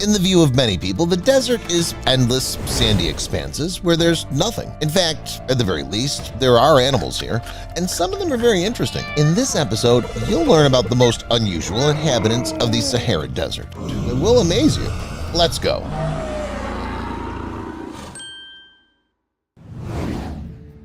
In the view of many people, the desert is endless, sandy expanses where there's nothing. In fact, at the very least, there are animals here, and some of them are very interesting. In this episode, you'll learn about the most unusual inhabitants of the Sahara Desert. It will amaze you. Let's go.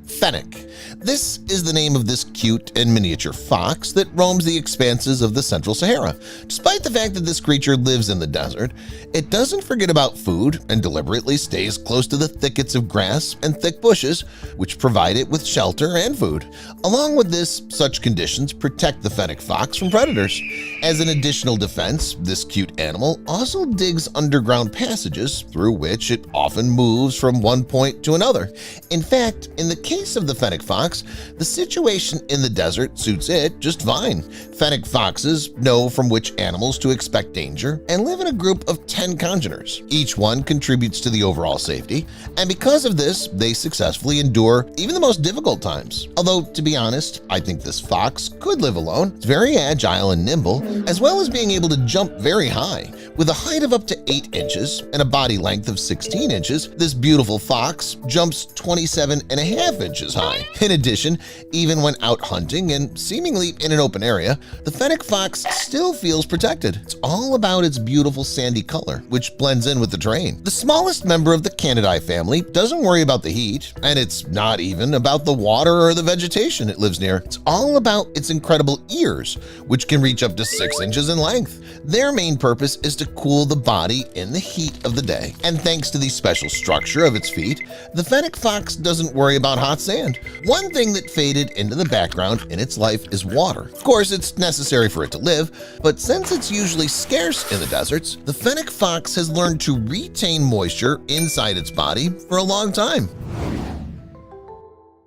Fennec. This is the name of this cute and miniature fox that roams the expanses of the Central Sahara. Despite the fact that this creature lives in the desert, it doesn't forget about food and deliberately stays close to the thickets of grass and thick bushes, which provide it with shelter and food. Along with this, such conditions protect the fennec fox from predators. As an additional defense, this cute animal also digs underground passages through which it often moves from one point to another. In fact, in the case of the fennec fox, the situation in the desert suits it just fine. Fennec foxes know from which animals to expect danger and live in a group of 10 congeners. Each one contributes to the overall safety, and because of this, they successfully endure even the most difficult times. Although, to be honest, I think this fox could live alone. It's very agile and nimble, as well as being able to jump very high. With a height of up to 8 inches and a body length of 16 inches, this beautiful fox jumps 27.5 inches high. In addition, even when out hunting and seemingly in an open area, the fennec fox still feels protected. It's all about its beautiful sandy color, which blends in with the terrain. The smallest member of the Canidae family doesn't worry about the heat, and it's not even about the water or the vegetation it lives near. It's all about its incredible ears, which can reach up to 6 inches in length. Their main purpose is to cool the body in the heat of the day. And thanks to the special structure of its feet, the fennec fox doesn't worry about hot sand. One thing that faded into the background in its life is water. Of course, it's necessary for it to live, but since it's usually scarce in the deserts, the fennec fox has learned to retain moisture inside its body for a long time.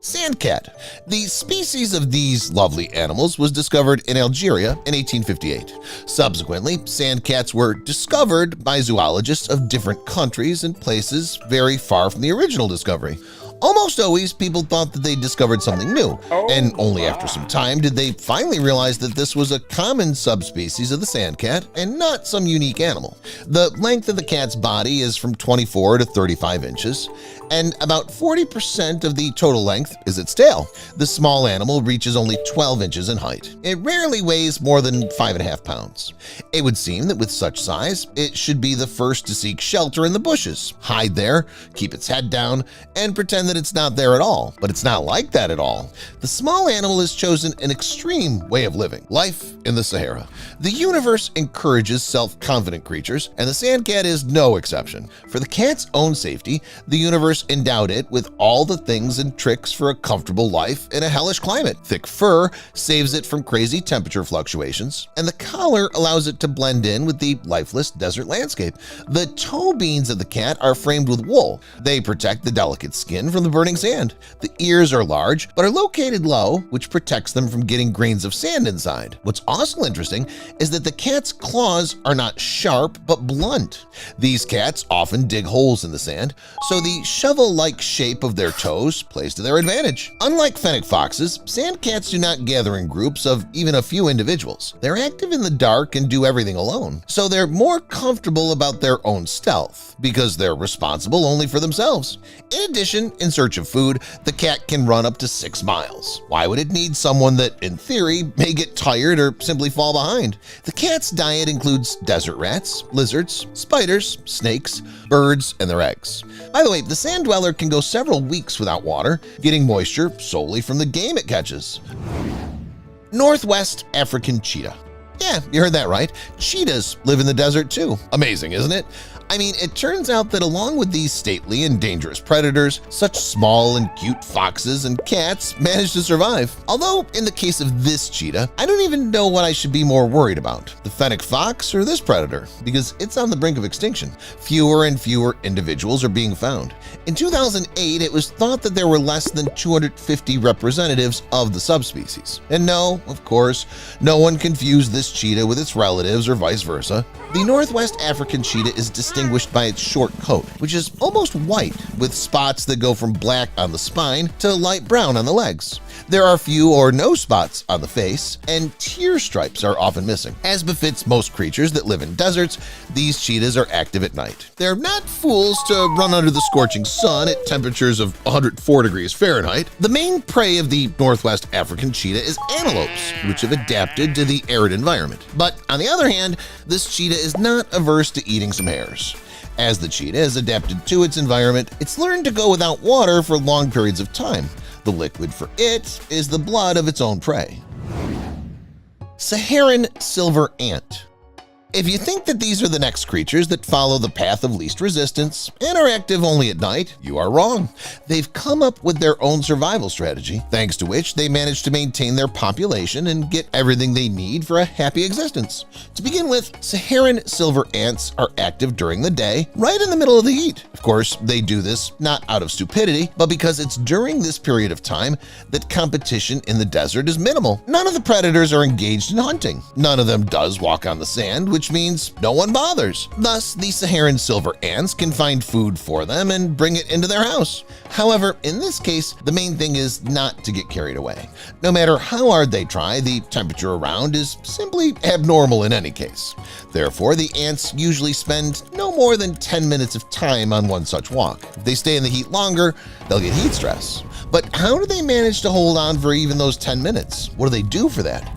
Sandcat. The species of these lovely animals was discovered in Algeria in 1858. Subsequently, sandcats were discovered by zoologists of different countries and places very far from the original discovery. Almost always, people thought that they discovered something new, and only after some time did they finally realize that this was a common subspecies of the sandcat and not some unique animal. The length of the cat's body is from 24 to 35 inches, and about 40% of the total length is its tail. The small animal reaches only 12 inches in height. It rarely weighs more than 5.5 pounds. It would seem that with such size, it should be the first to seek shelter in the bushes, hide there, keep its head down, and pretend that it's not there at all. But it's not like that at all. The small animal has chosen an extreme way of living, life in the Sahara. The universe encourages self-confident creatures, and the sandcat is no exception. For the cat's own safety, the universe endowed it with all the things and tricks for a comfortable life in a hellish climate. Thick fur saves it from crazy temperature fluctuations, and the collar allows it to blend in with the lifeless desert landscape. The toe beans of the cat are framed with wool. They protect the delicate skin from the burning sand. The ears are large, but are located low, which protects them from getting grains of sand inside. What's also interesting is that the cat's claws are not sharp, but blunt. These cats often dig holes in the sand, so the shovel-like shape of their toes plays to their advantage. Unlike fennec foxes, sandcats do not gather in groups of even a few individuals. They're active in the dark and do everything alone, so they're more comfortable about their own stealth because they're responsible only for themselves. In addition, in search of food, the cat can run up to 6 miles. Why would it need someone that, in theory, may get tired or simply fall behind? The cat's diet includes desert rats, lizards, spiders, snakes, birds, and their eggs. By the way, the sand dweller can go several weeks without water, getting moisture solely from the game it catches. Northwest African cheetah. Yeah, you heard that right. Cheetahs live in the desert too. Amazing, isn't it? I mean, it turns out that along with these stately and dangerous predators, such small and cute foxes and cats manage to survive. Although, in the case of this cheetah, I don't even know what I should be more worried about, the fennec fox or this predator, because it's on the brink of extinction. Fewer and fewer individuals are being found. In 2008, it was thought that there were less than 250 representatives of the subspecies. And no, of course, no one confused this cheetah with its relatives or vice versa. The Northwest African cheetah is distinct distinguished by its short coat, which is almost white with spots that go from black on the spine to light brown on the legs. There are few or no spots on the face, and tear stripes are often missing. As befits most creatures that live in deserts, these cheetahs are active at night. They're not fools to run under the scorching sun at temperatures of 104 degrees Fahrenheit. The main prey of the Northwest African cheetah is antelopes, which have adapted to the arid environment. But on the other hand, this cheetah is not averse to eating some hares. As the cheetah has adapted to its environment, it's learned to go without water for long periods of time. The liquid for it is the blood of its own prey. Saharan silver ant. If you think that these are the next creatures that follow the path of least resistance and are active only at night, you are wrong. They've come up with their own survival strategy, thanks to which they manage to maintain their population and get everything they need for a happy existence. To begin with, Saharan silver ants are active during the day, right in the middle of the heat. Of course, they do this not out of stupidity, but because it's during this period of time that competition in the desert is minimal. None of the predators are engaged in hunting. None of them does walk on the sand, which means no one bothers. Thus, the Saharan silver ants can find food for them and bring it into their house. However, in this case, the main thing is not to get carried away. No matter how hard they try, the temperature around is simply abnormal in any case. Therefore, the ants usually spend no more than 10 minutes of time on one such walk. If they stay in the heat longer, they'll get heat stress. But how do they manage to hold on for even those 10 minutes? What do they do for that?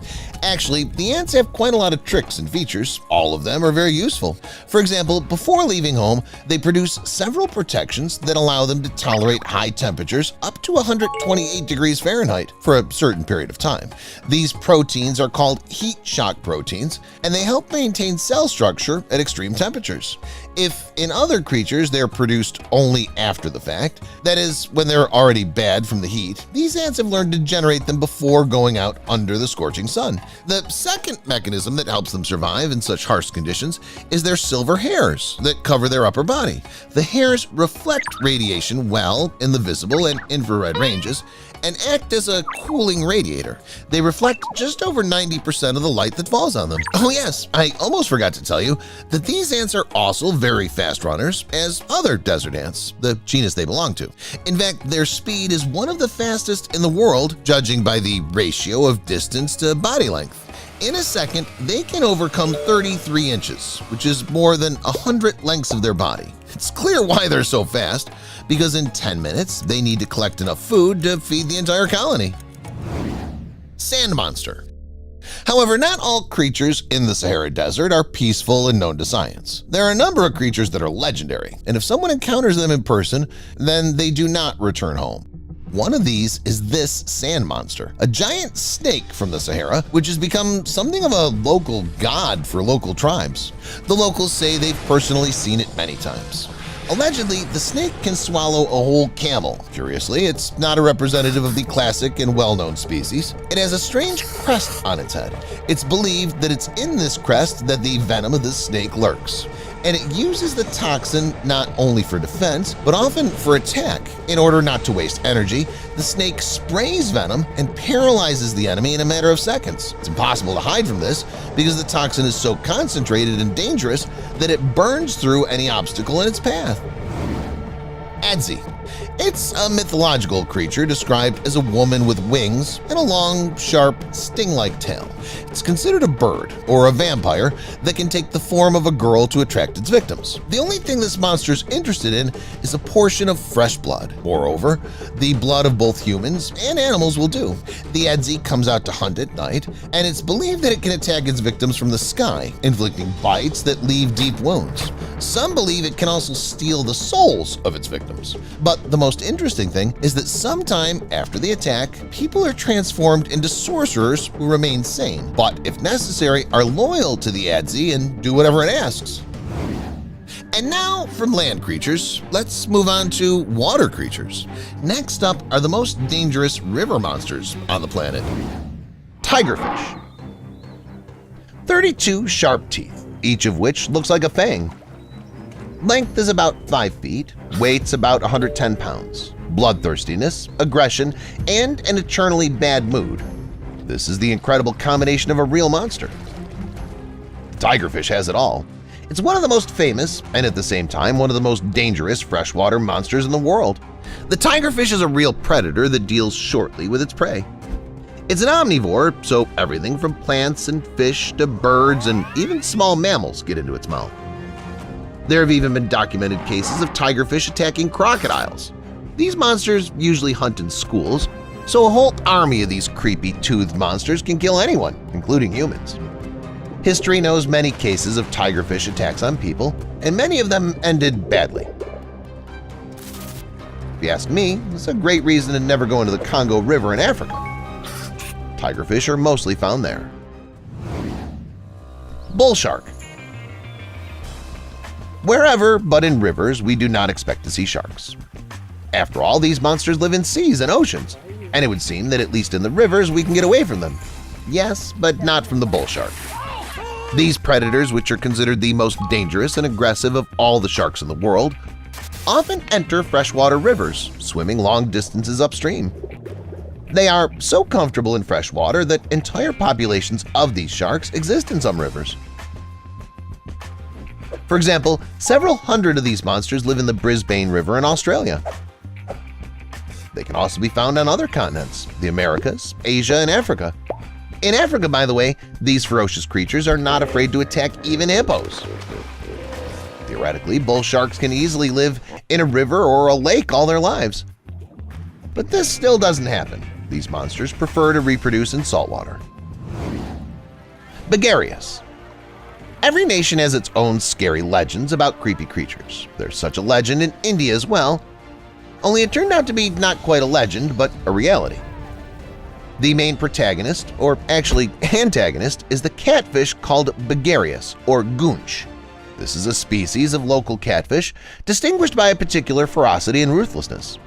Actually, the ants have quite a lot of tricks and features. All of them are very useful. For example, before leaving home, they produce several protections that allow them to tolerate high temperatures up to 128 degrees Fahrenheit for a certain period of time. These proteins are called heat shock proteins, and they help maintain cell structure at extreme temperatures. If in other creatures they're produced only after the fact, that is, when they're already bad from the heat, these ants have learned to generate them before going out under the scorching sun. The second mechanism that helps them survive in such harsh conditions is their silver hairs that cover their upper body. The hairs reflect radiation well in the visible and infrared ranges and act as a cooling radiator. They reflect just over 90% of the light that falls on them. Oh yes, I almost forgot to tell you that these ants are also very fast runners as other desert ants, the genus they belong to. In fact, their speed is one of the fastest in the world, judging by the ratio of distance to body length. In a second, they can overcome 33 inches, which is more than 100 lengths of their body. It's clear why they're so fast, because in 10 minutes, they need to collect enough food to feed the entire colony. Sand monster. However, not all creatures in the Sahara Desert are peaceful and known to science. There are a number of creatures that are legendary, and if someone encounters them in person, then they do not return home. One of these is this sand monster, a giant snake from the Sahara, which has become something of a local god for local tribes. The locals say they've personally seen it many times. Allegedly, the snake can swallow a whole camel. Curiously, it's not a representative of the classic and well-known species. It has a strange crest on its head. It's believed that it's in this crest that the venom of this snake lurks. And it uses the toxin not only for defense, but often for attack. In order not to waste energy, the snake sprays venom and paralyzes the enemy in a matter of seconds. It's impossible to hide from this because the toxin is so concentrated and dangerous that it burns through any obstacle in its path. Adzi. It's a mythological creature described as a woman with wings and a long, sharp, sting-like tail. It's considered a bird or a vampire that can take the form of a girl to attract its victims. The only thing this monster's interested in is a portion of fresh blood. Moreover, the blood of both humans and animals will do. The Adzi comes out to hunt at night, and it's believed that it can attack its victims from the sky, inflicting bites that leave deep wounds. Some believe it can also steal the souls of its victims. But the most interesting thing is that sometime after the attack, people are transformed into sorcerers who remain sane, but if necessary are loyal to the Adzi and do whatever it asks. And now, from land creatures, let's move on to water creatures. Next up are the most dangerous river monsters on the planet. Tigerfish. 32 sharp teeth, each of which looks like a fang. Length is about 5 feet, weight's about 110 pounds. Bloodthirstiness, aggression, and an eternally bad mood. This is the incredible combination of a real monster. Tigerfish has it all. It's one of the most famous and at the same time one of the most dangerous freshwater monsters in the world. The tigerfish is a real predator that deals shortly with its prey. It's an omnivore, so everything from plants and fish to birds and even small mammals get into its mouth. There have even been documented cases of tigerfish attacking crocodiles. These monsters usually hunt in schools, so a whole army of these creepy toothed monsters can kill anyone, including humans. History knows many cases of tigerfish attacks on people, and many of them ended badly. If you ask me, it's a great reason to never go into the Congo River in Africa. Tigerfish are mostly found there. Bull shark. Wherever but in rivers, we do not expect to see sharks. After all, these monsters live in seas and oceans, and it would seem that at least in the rivers we can get away from them. Yes, but not from the bull shark. These predators, which are considered the most dangerous and aggressive of all the sharks in the world, often enter freshwater rivers, swimming long distances upstream. They are so comfortable in fresh water that entire populations of these sharks exist in some rivers. For example, several hundred of these monsters live in the Brisbane River in Australia. They can also be found on other continents, the Americas, Asia, and Africa. In Africa, by the way, these ferocious creatures are not afraid to attack even hippos. Theoretically, bull sharks can easily live in a river or a lake all their lives. But this still doesn't happen. These monsters prefer to reproduce in saltwater. Behaviourists. Every nation has its own scary legends about creepy creatures. There's such a legend in India as well, only it turned out to be not quite a legend, but a reality. The main protagonist, or actually antagonist, is the catfish called behaviourists or goonch. This is a species of local catfish distinguished by a particular ferocity and ruthlessness.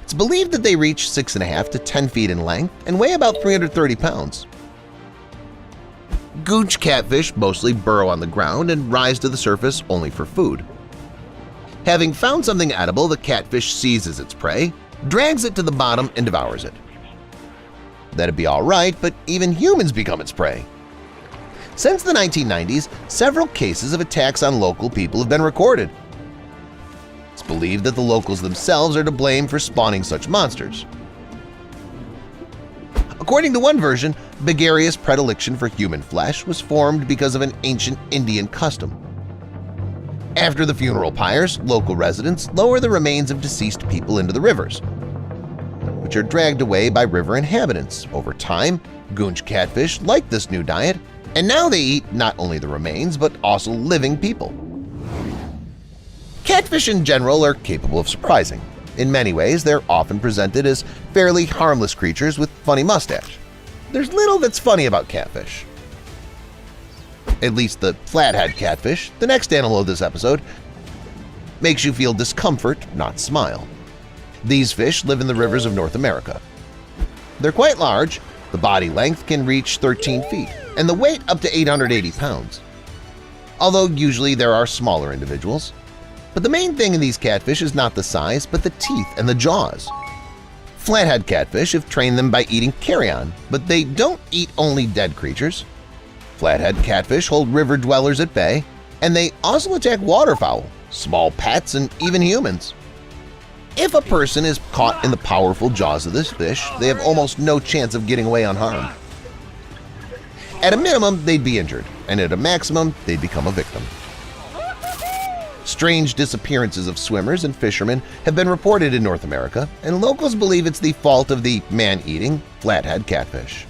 It's believed that they reach 6.5 to 10 feet in length and weigh about 330 pounds. Goonch catfish mostly burrow on the ground and rise to the surface only for food. Having found something edible, the catfish seizes its prey, drags it to the bottom, and devours it. That'd be all right, but even humans become its prey. Since the 1990s, several cases of attacks on local people have been recorded. It's believed that the locals themselves are to blame for spawning such monsters. According to one version, behaviourists' predilection for human flesh was formed because of an ancient Indian custom. After the funeral pyres, local residents lower the remains of deceased people into the rivers, which are dragged away by river inhabitants. Over time, goonch catfish like this new diet, and now they eat not only the remains but also living people. Catfish in general are capable of surprising. In many ways, they're often presented as fairly harmless creatures with funny mustache. There's little that's funny about catfish. At least the flathead catfish, the next animal of this episode, makes you feel discomfort, not smile. These fish live in the rivers of North America. They're quite large. The body length can reach 13 feet, and the weight up to 880 pounds. Although usually there are smaller individuals. But the main thing in these catfish is not the size, but the teeth and the jaws. Flathead catfish have trained them by eating carrion, but they don't eat only dead creatures. Flathead catfish hold river dwellers at bay, and they also attack waterfowl, small pets, and even humans. If a person is caught in the powerful jaws of this fish, they have almost no chance of getting away unharmed. At a minimum, they'd be injured, and at a maximum, they'd become a victim. Strange disappearances of swimmers and fishermen have been reported in North America, and locals believe it's the fault of the man-eating flathead catfish.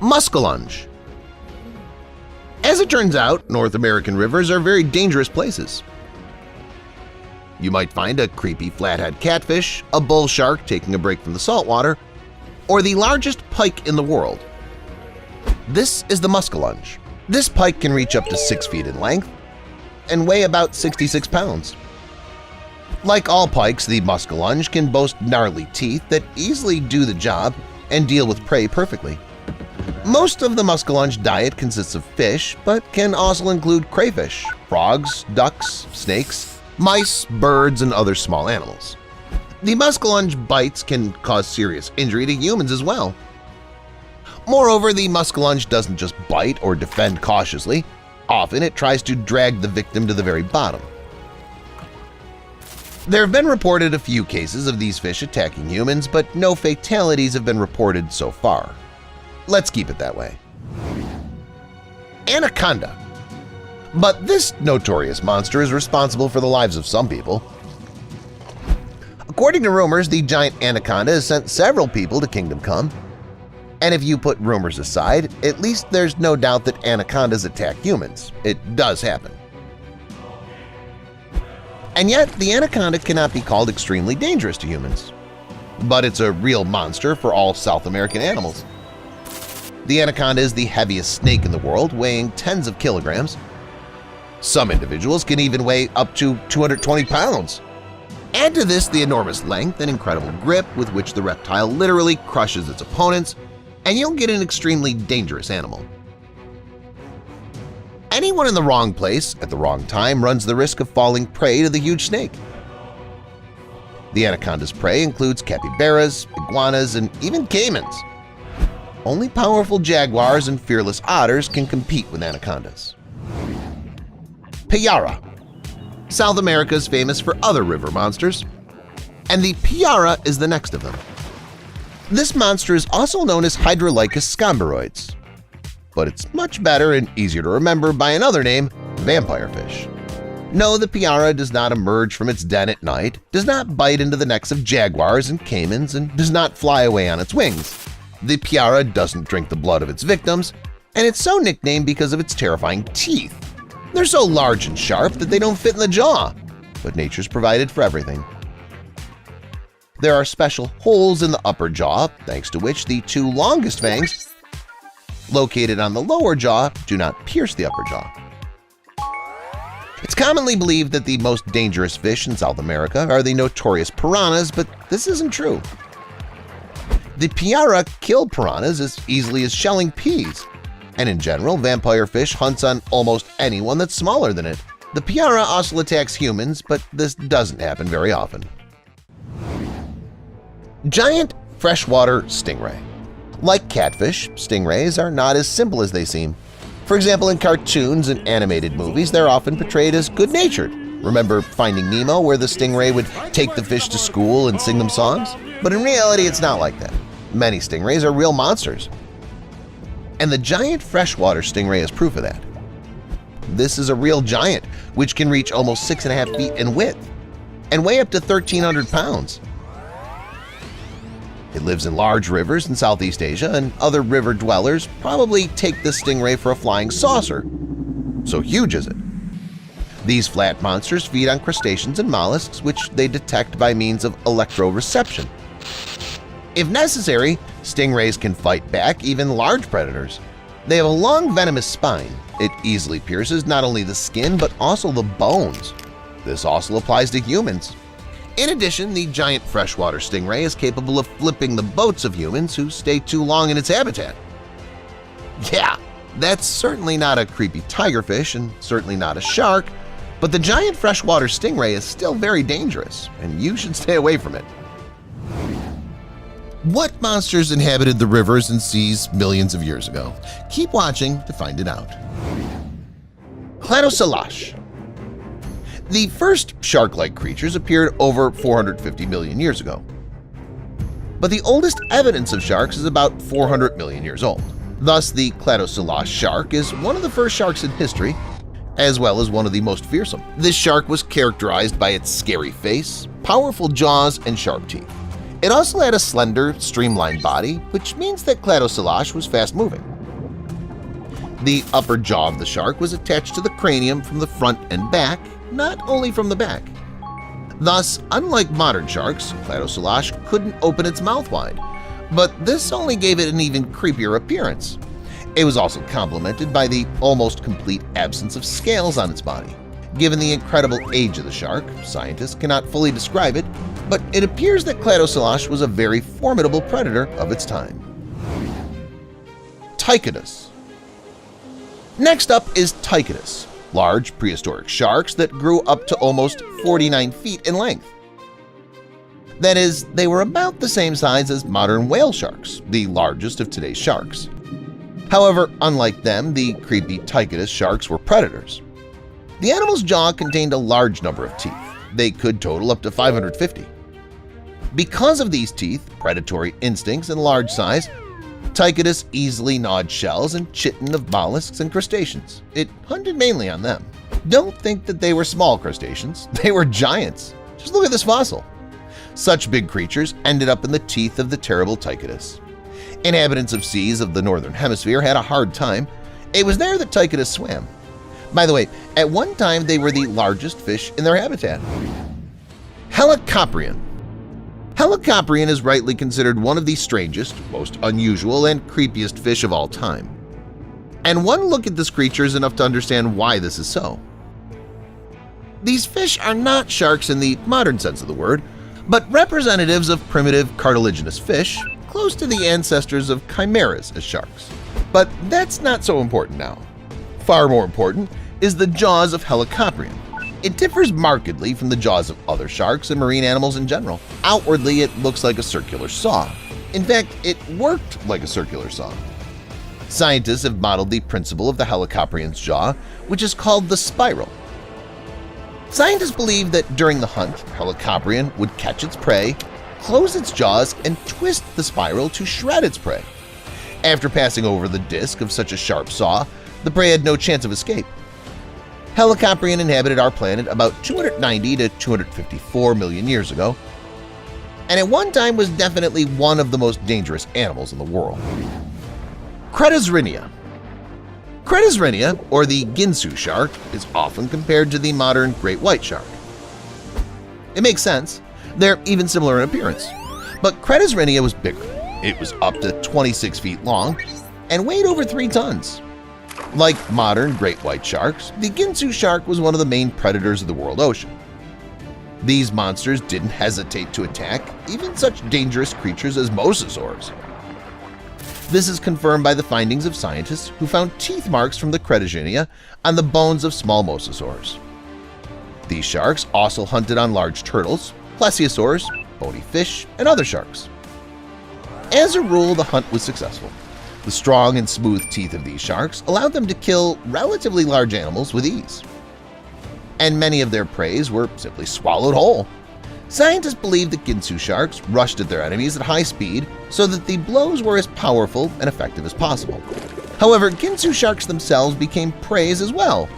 Muskellunge. As it turns out, North American rivers are very dangerous places. You might find a creepy flathead catfish, a bull shark taking a break from the saltwater, or the largest pike in the world. This is the muskellunge. This pike can reach up to 6 feet in length and weigh about 66 pounds. Like all pikes, the muskellunge can boast gnarly teeth that easily do the job and deal with prey perfectly. Most of the muskellunge diet consists of fish, but can also include crayfish, frogs, ducks, snakes, mice, birds, and other small animals. The muskellunge bites can cause serious injury to humans as well. Moreover, the muskellunge doesn't just bite or defend cautiously, Often it tries to drag the victim to the very bottom. There have been reported a few cases of these fish attacking humans, but no fatalities have been reported so far. Let's keep it that way. Anaconda. But this notorious monster is responsible for the lives of some people. According to rumors, the giant anaconda has sent several people to Kingdom Come. And if you put rumors aside, at least there's no doubt that anacondas attack humans. It does happen. And yet, the anaconda cannot be called extremely dangerous to humans. But it's a real monster for all South American animals. The anaconda is the heaviest snake in the world, weighing tens of kilograms. Some individuals can even weigh up to 220 pounds. Add to this the enormous length and incredible grip with which the reptile literally crushes its opponents, and you'll get an extremely dangerous animal. Anyone in the wrong place at the wrong time runs the risk of falling prey to the huge snake. The anaconda's prey includes capybaras, iguanas, and even caimans. Only powerful jaguars and fearless otters can compete with anacondas. Piara. South America is famous for other river monsters, and the piara is the next of them. This monster is also known as Hydrolycus scomberoides, but it's much better and easier to remember by another name, vampire fish. No, the piara does not emerge from its den at night, does not bite into the necks of jaguars and caimans, and does not fly away on its wings. The piara doesn't drink the blood of its victims, and it's so nicknamed because of its terrifying teeth. They're so large and sharp that they don't fit in the jaw, but nature's provided for everything. There are special holes in the upper jaw, thanks to which the two longest fangs, located on the lower jaw, do not pierce the upper jaw. It's commonly believed that the most dangerous fish in South America are the notorious piranhas, but this isn't true. The piara kill piranhas as easily as shelling peas, and in general, vampire fish hunts on almost anyone that's smaller than it. The piara also attacks humans, but this doesn't happen very often. Giant freshwater stingray. Like catfish, stingrays are not as simple as they seem. For example, in cartoons and animated movies, they're often portrayed as good-natured. Remember Finding Nemo, where the stingray would take the fish to school and sing them songs? But in reality, it's not like that. Many stingrays are real monsters. And the giant freshwater stingray is proof of that. This is a real giant, which can reach almost 6.5 feet in width and weigh up to 1,300 pounds. It lives in large rivers in Southeast Asia, and other river dwellers probably take this stingray for a flying saucer. So huge is it. These flat monsters feed on crustaceans and mollusks, which they detect by means of electroreception. If necessary, stingrays can fight back even large predators. They have a long venomous spine. It easily pierces not only the skin but also the bones. This also applies to humans. In addition, the giant freshwater stingray is capable of flipping the boats of humans who stay too long in its habitat. Yeah, that's certainly not a creepy tigerfish and certainly not a shark, but the giant freshwater stingray is still very dangerous, and you should stay away from it. What monsters inhabited the rivers and seas millions of years ago? Keep watching to find it out. Cladocelache. The first shark-like creatures appeared over 450 million years ago. But the oldest evidence of sharks is about 400 million years old. Thus, the Cladocelache shark is one of the first sharks in history, as well as one of the most fearsome. This shark was characterized by its scary face, powerful jaws, and sharp teeth. It also had a slender, streamlined body, which means that Cladocelache was fast-moving. The upper jaw of the shark was attached to the cranium from the front and back, not only from the back. Thus, unlike modern sharks, Cladocelache couldn't open its mouth wide, but this only gave it an even creepier appearance. It was also complemented by the almost complete absence of scales on its body. Given the incredible age of the shark, scientists cannot fully describe it, but it appears that Cladocelache was a very formidable predator of its time. Tychidus. Next up is Tychidus, large prehistoric sharks that grew up to almost 49 feet in length. That is, they were about the same size as modern whale sharks, the largest of today's sharks. However, unlike them, the creepy Tychidus sharks were predators. The animal's jaw contained a large number of teeth. They could total up to 550. Because of these teeth, predatory instincts, and large size, Tychidus easily gnawed shells and chitin of mollusks and crustaceans. It hunted mainly on them. Don't think that they were small crustaceans. They were giants. Just look at this fossil. Such big creatures ended up in the teeth of the terrible Tychidus. Inhabitants of seas of the northern hemisphere had a hard time. It was there that Tychidus swam. By the way, at one time they were the largest fish in their habitat. Helicoprion. Helicoprion is rightly considered one of the strangest, most unusual, and creepiest fish of all time. And one look at this creature is enough to understand why this is so. These fish are not sharks in the modern sense of the word, but representatives of primitive cartilaginous fish, close to the ancestors of chimeras as sharks. But that's not so important now. Far more important is the jaws of Helicoprion. It differs markedly from the jaws of other sharks and marine animals in general. Outwardly, it looks like a circular saw. In fact, it worked like a circular saw. Scientists have modeled the principle of the Helicoprion's jaw, which is called the spiral. Scientists believe that during the hunt, Helicoprion would catch its prey, close its jaws, and twist the spiral to shred its prey. After passing over the disc of such a sharp saw, the prey had no chance of escape. Helicoprion inhabited our planet about 290 to 254 million years ago, and at one time was definitely one of the most dangerous animals in the world. Cretosrhynia. Cretosrhynia, or the Ginsu shark, is often compared to the modern great white shark. It makes sense. They're even similar in appearance. But Cretosrhynia was bigger. It was up to 26 feet long and weighed over 3 tons. Like modern great white sharks, the Ginsu shark was one of the main predators of the world ocean. These monsters didn't hesitate to attack even such dangerous creatures as mosasaurs. This is confirmed by the findings of scientists who found teeth marks from the Cretosrhynia on the bones of small mosasaurs. These sharks also hunted on large turtles, plesiosaurs, bony fish, and other sharks. As a rule, the hunt was successful. The strong and smooth teeth of these sharks allowed them to kill relatively large animals with ease. And many of their preys were simply swallowed whole. Scientists believe that Ginsu sharks rushed at their enemies at high speed so that the blows were as powerful and effective as possible. However, Ginsu sharks themselves became preys as well.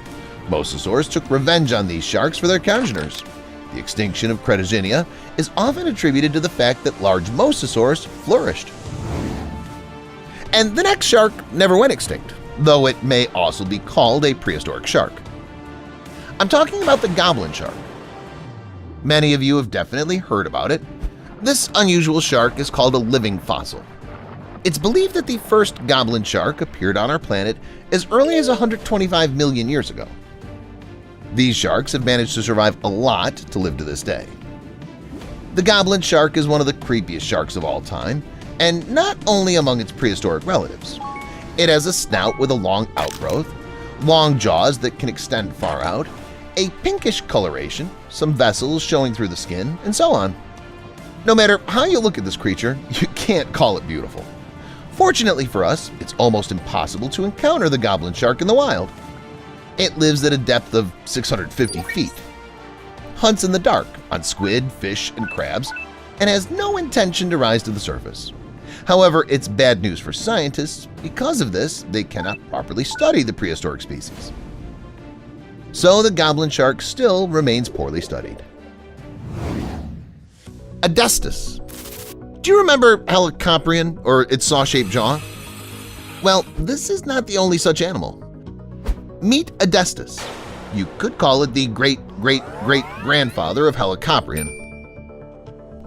Mosasaurs took revenge on these sharks for their congeners. The extinction of Cretosrhynia is often attributed to the fact that large mosasaurs flourished. And the next shark never went extinct, though it may also be called a prehistoric shark. I'm talking about the goblin shark. Many of you have definitely heard about it. This unusual shark is called a living fossil. It's believed that the first goblin shark appeared on our planet as early as 125 million years ago. These sharks have managed to survive a lot to live to this day. The goblin shark is one of the creepiest sharks of all time, and not only among its prehistoric relatives. It has a snout with a long outgrowth, long jaws that can extend far out, a pinkish coloration, some vessels showing through the skin, and so on. No matter how you look at this creature, you can't call it beautiful. Fortunately for us, it's almost impossible to encounter the goblin shark in the wild. It lives at a depth of 650 feet, hunts in the dark on squid, fish, and crabs, and has no intention to rise to the surface. However, it's bad news for scientists. Because of this, they cannot properly study the prehistoric species. So the goblin shark still remains poorly studied. Adestus. Do you remember Helicoprion or its saw-shaped jaw? Well, this is not the only such animal. Meet Adestus. You could call it the great-great-great-grandfather of Helicoprion.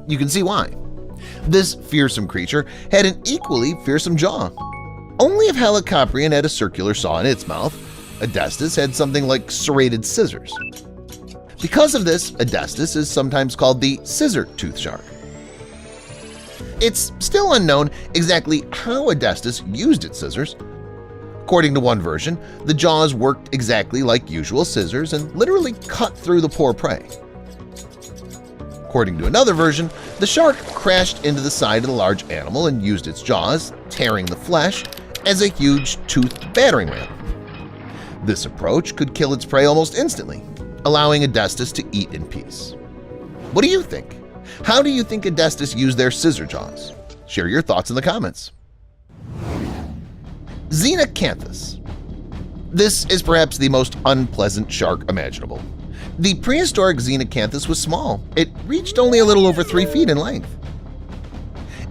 You can see why. This fearsome creature had an equally fearsome jaw. Only if Helicoprion had a circular saw in its mouth, Adestus had something like serrated scissors. Because of this, Adestus is sometimes called the scissor-tooth shark. It's still unknown exactly how Adestus used its scissors. According to one version, the jaws worked exactly like usual scissors and literally cut through the poor prey. According to another version, the shark crashed into the side of the large animal and used its jaws, tearing the flesh, as a huge toothed battering ram. This approach could kill its prey almost instantly, allowing Adestus to eat in peace. What do you think? How do you think Adestus used their scissor jaws? Share your thoughts in the comments. Xenacanthus. This is perhaps the most unpleasant shark imaginable. The prehistoric Xenacanthus was small. It reached only a little over 3 feet in length.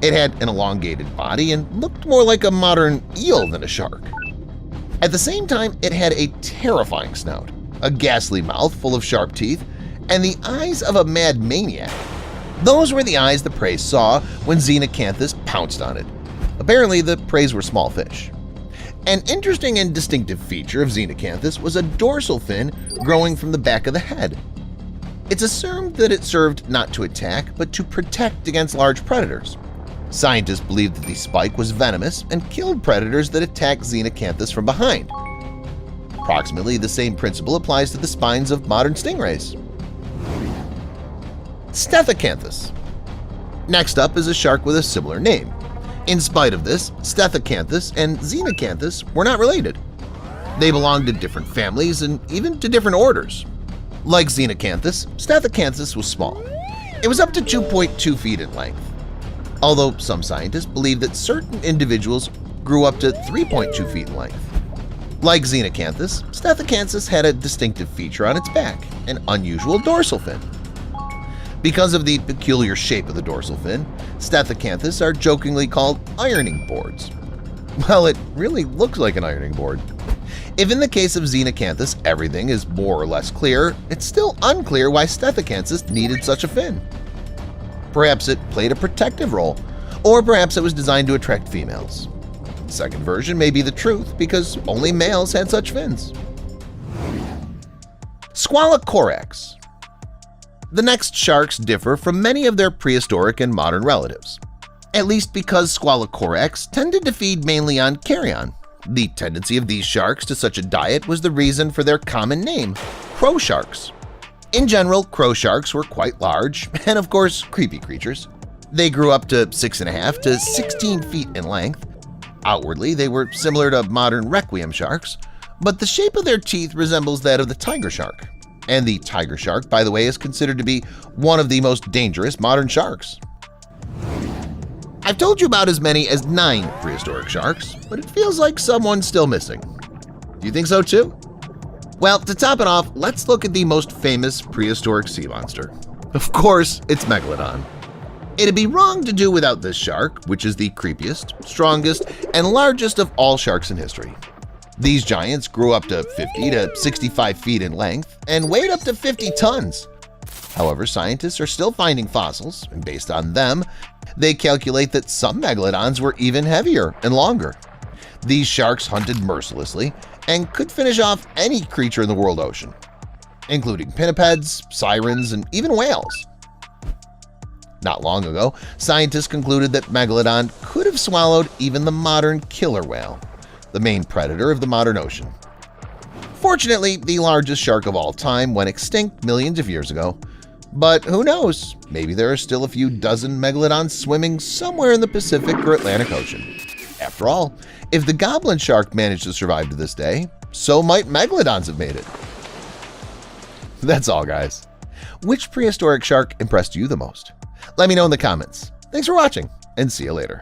It had an elongated body and looked more like a modern eel than a shark. At the same time, it had a terrifying snout, a ghastly mouth full of sharp teeth, and the eyes of a mad maniac. Those were the eyes the prey saw when Xenacanthus pounced on it. Apparently, the preys were small fish. An interesting and distinctive feature of Xenacanthus was a dorsal fin growing from the back of the head. It's assumed that it served not to attack, but to protect against large predators. Scientists believed that the spike was venomous and killed predators that attacked Xenacanthus from behind. Approximately the same principle applies to the spines of modern stingrays. Stethocanthus. Next up is a shark with a similar name. In spite of this, Stethocanthus and Xenacanthus were not related. They belonged to different families and even to different orders. Like Xenacanthus, Stethocanthus was small. It was up to 2.2 feet in length, although some scientists believe that certain individuals grew up to 3.2 feet in length. Like Xenacanthus, Stethocanthus had a distinctive feature on its back, an unusual dorsal fin. Because of the peculiar shape of the dorsal fin, Stethocanthus are jokingly called ironing boards. Well, it really looks like an ironing board. If in the case of Xenacanthus everything is more or less clear, it's still unclear why Stethocanthus needed such a fin. Perhaps it played a protective role, or perhaps it was designed to attract females. The second version may be the truth because only males had such fins. Squalocorax. The next sharks differ from many of their prehistoric and modern relatives, at least because Squalocorax tended to feed mainly on carrion. The tendency of these sharks to such a diet was the reason for their common name, crow sharks. In general, crow sharks were quite large and, of course, creepy creatures. They grew up to 6.5 to 16 feet in length. Outwardly, they were similar to modern requiem sharks, but the shape of their teeth resembles that of the tiger shark. And the tiger shark, by the way, is considered to be one of the most dangerous modern sharks. I've told you about as many as 9 prehistoric sharks, but it feels like someone's still missing. Do you think so too? Well, to top it off, let's look at the most famous prehistoric sea monster. Of course, it's Megalodon. It'd be wrong to do without this shark, which is the creepiest, strongest, and largest of all sharks in history. These giants grew up to 50 to 65 feet in length and weighed up to 50 tons. However, scientists are still finding fossils, and based on them, they calculate that some megalodons were even heavier and longer. These sharks hunted mercilessly and could finish off any creature in the world ocean, including pinnipeds, sirens, and even whales. Not long ago, scientists concluded that Megalodon could have swallowed even the modern killer whale, the main predator of the modern ocean. Fortunately, the largest shark of all time went extinct millions of years ago. But who knows, maybe there are still a few dozen megalodons swimming somewhere in the Pacific or Atlantic Ocean. After all, if the goblin shark managed to survive to this day, so might megalodons have made it. That's all, guys. Which prehistoric shark impressed you the most? Let me know in the comments. Thanks for watching, and see you later.